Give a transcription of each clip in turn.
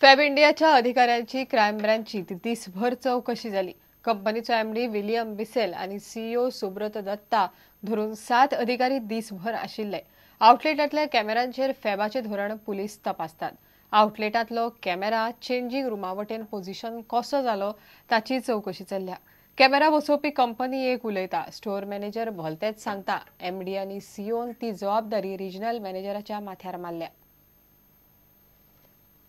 Fab इंडियाच्या अधिकाऱ्यांची crime ब्रँचची दिसभर चौकशी झाली। कंपनीचो एमडी विलियम बिसेल आणि सीईओ सुब्रत दत्ता धरून 7 अधिकारी दिसभर आशिल्ले। आउटलेटांतल्या कॅमेरांचेर फॅबाचे धोरण पुलीस तपासतात। आउटलेटांतलो कॅमेरा चेंजिंग रुमावटेन पोझिशन कसो जालो ताची चौकशी चल्ल्या। कॅमेरा बसोवपी कंपनी एक उलयता, स्टोर मॅनेजर भलतेच सांगता। एमडी आनी सीईओन ती जबाबदारी रिजनल मॅनेजराच्या माथ्यार मारल्या।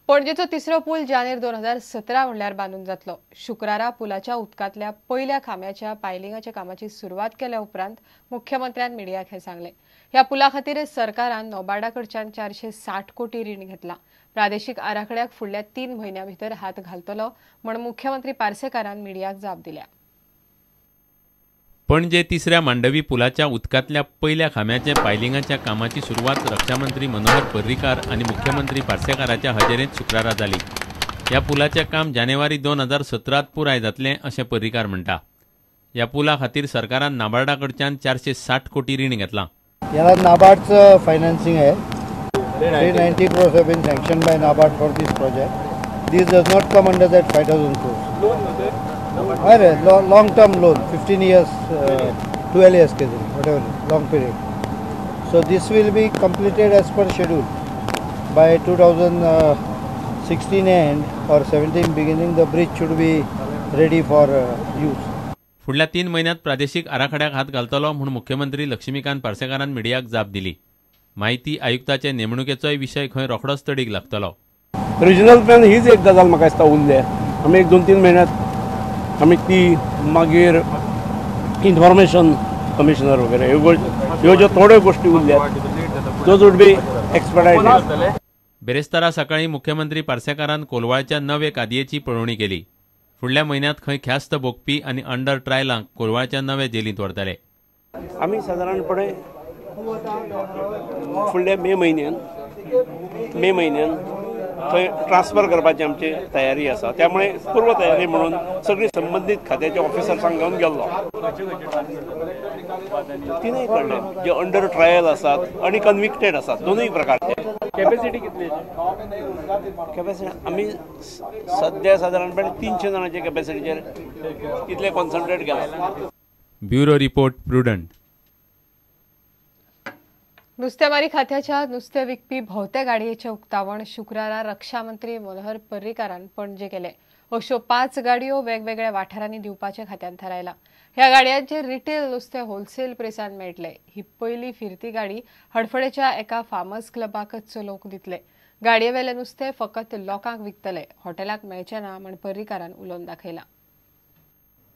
पणजेचो तिसरो पूल जानेर 2017 म्हणल्यार बांदून जातलो। शुक्रारा पुलाच्या उदकांतल्या पयल्या खांब्याच्या पायलिंगाच्या कामाची सुरवात केल्या उपरांत मुख्यमंत्र्यान मिडियाक हे सांगले। ह्या पुला खातीर सरकारान नोबार्डा कडच्यान 460 कोटी रीण घेतला। प्रादेशीक आराखड्याक फुडल्या 3 म्हयन्यां भितर हात घालतलो म्हण मुख्यमंत्री पार्सेकारान मिडियाक जाप दिल्या। पणजे तिसऱ्या मांडवी पुलाच्या उदकांतल्या पयल्या खांब्याच्या पायलिंगाच्या कामाची सुरवात रक्षामंत्री मनोहर पर्रीकार आणि मुख्यमंत्री पार्सेकाराच्या हजेरेंत शुक्रारा जाली। ह्या पुलाचें काम जानेवारी 2017 पुराय जातलें अशें पर्रीकार म्हणटा। ह्या पुला खातीर सरकारान नाबार्डा कडच्यान 460 कोटी रीण घेतला। याला नाबार्डचं फायनान्सिंग आहे। 390 crores have been sanctioned by NABARD for this project. This does not come under that 5,000 crores. Long term loan, 15 years, 12 years, whatever, long period. So this will be completed as per schedule by 2016 end or 17 beginning. The bridge should be ready for use. फुडल्या 3 म्हयन्यांत प्रादेशीक आराखड्याक हात घालतलो म्हूण मुख्यमंत्री लक्ष्मीकांत पार्सेकारान मिडियाक जाप दिली। माहिती आयुक्ताचे नेमणुकेचोय विशय खंय रोखडोच तडीक लागतलो। रिजनल प्लॅन हीच एक गजाल म्हाका दिसता उरल्या। आमी एक 2-3 म्हयन्यांत आमी ती मागीर इन्फॉर्मेशन कमिशनर वगैरे ह्यो ज्यो थोड्यो गोष्टी उरल्यात दोज वूड बी एक्सपर्टायटेड। बेरेस्तारा सकाळी मुख्यमंत्री पार्सेकारान कोलवाळच्या नवे कादयेची पळोवणी केली। फुडल्या म्हयन्यांत खंय ख्यास्त भोगपी आनी अंडर ट्रायलांक कोलवाळच्या नवे जेलींत व्हरतले। आमी सादारणपणे फुडल्या मे म्हयन्यान थंय ट्रान्सफर करपाची आमची तयारी आसा। त्यामुळे पूर्व तयारी म्हणून सगळी संबंधित खात्याच्या ऑफिसर्सांक घेवन गेल्लो। तिनूय कडले जे अंडर ट्रायल आसात आनी कन्विक्टेड आसात दोनूय प्रकारचे। कॅपॅसिटी कितली? कॅपॅसिटी आमी सध्या सादारणपणे 300 जाणांच्या कॅपॅसिटीचेर तितले कॉन्सन्ट्रेट केला। Bureau report prudent. नुस्तेमारी खात्याच्या नुस्तें विकपी भोवत्या गाडयेचें उक्तावण शुक्रारा रक्षामंत्री मनोहर पर्रीकारान पणजे केले। अश्यो 5 गाडयो वेगवेगळ्या वाठारांनी दिवपाचे खात्यान थारायला। ह्या गाडयांचेर रिटेल नुस्तें होलसेल प्रेसान मेळटले। ही पयली फिरती गाडी हडफडेच्या एका फार्मर्स क्लबाकच चलोवंक दितले। गाडयेवेलें नुस्तें फकत लोकांक विकतले, हॉटेलाक मेळचें ना म्हण पर्रीकारान उलोवन दाखयला।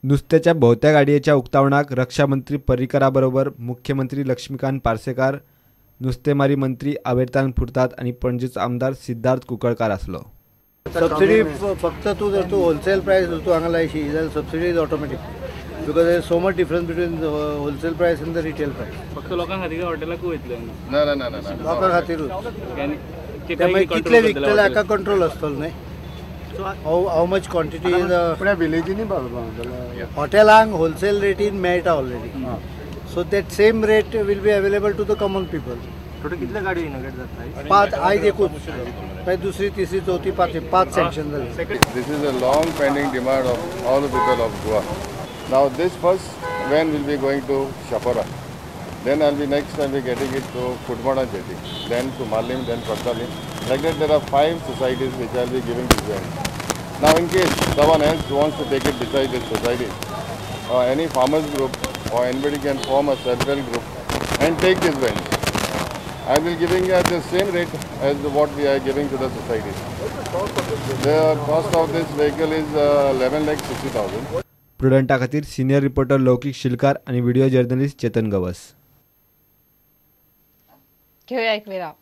नुस्त्याच्या भोवत्या गाडयेच्या उक्तावणाक रक्षामंत्री पर्रीकाराबरोबर मुख्यमंत्री लक्ष्मीकांत पार्सेकार, नुस्तेमारी मंत्री आवेर्तान फुर्तात आणि पणजेचो आमदार सिद्धार्थ कुंकळकार आसलो। सबसिडी फक्त तू जर तू होलसेल प्राइस तू हांगा लायशी जाल्यार subsidy is automatic because there is so much difference between wholesale price and the retail price. फक्त लोकांक खातीर हॉटेलाक वयतले ना लोकांक खातीरूच कितले विकतले हाका कंट्रोल आसतलो न्हय। हाऊ मच क्वांटिटी इज विलेजींनी हॉटेलांक होलसेल रेटीन मेळटा already. So that same rate will be available to the common people. Total कितल्या गाडी इनोग्रेट जातात? 5 आयज एकूच मागीर दुसरी तिसरी चौथी 5 सँक्शन जाली। This is a long pending demand of all the people of Goa. Now this first van will be going to Shapara. Then I'll be getting it to Kudmada jetty. Then to Malim, then Patali. Like that there are 5 societies which I'll be giving this van. Now in case someone else wants to take it beside this society, any farmers group or anybody can form a self-help group and take this van. I will giving at the same rate as what we are giving to the society. The cost of this vehicle is 11,60,000. प्रुडंटा खातीर senior reporter लौकिक शिलकार आणि video journalist Chetan Gawas. घेऊया एक विराम।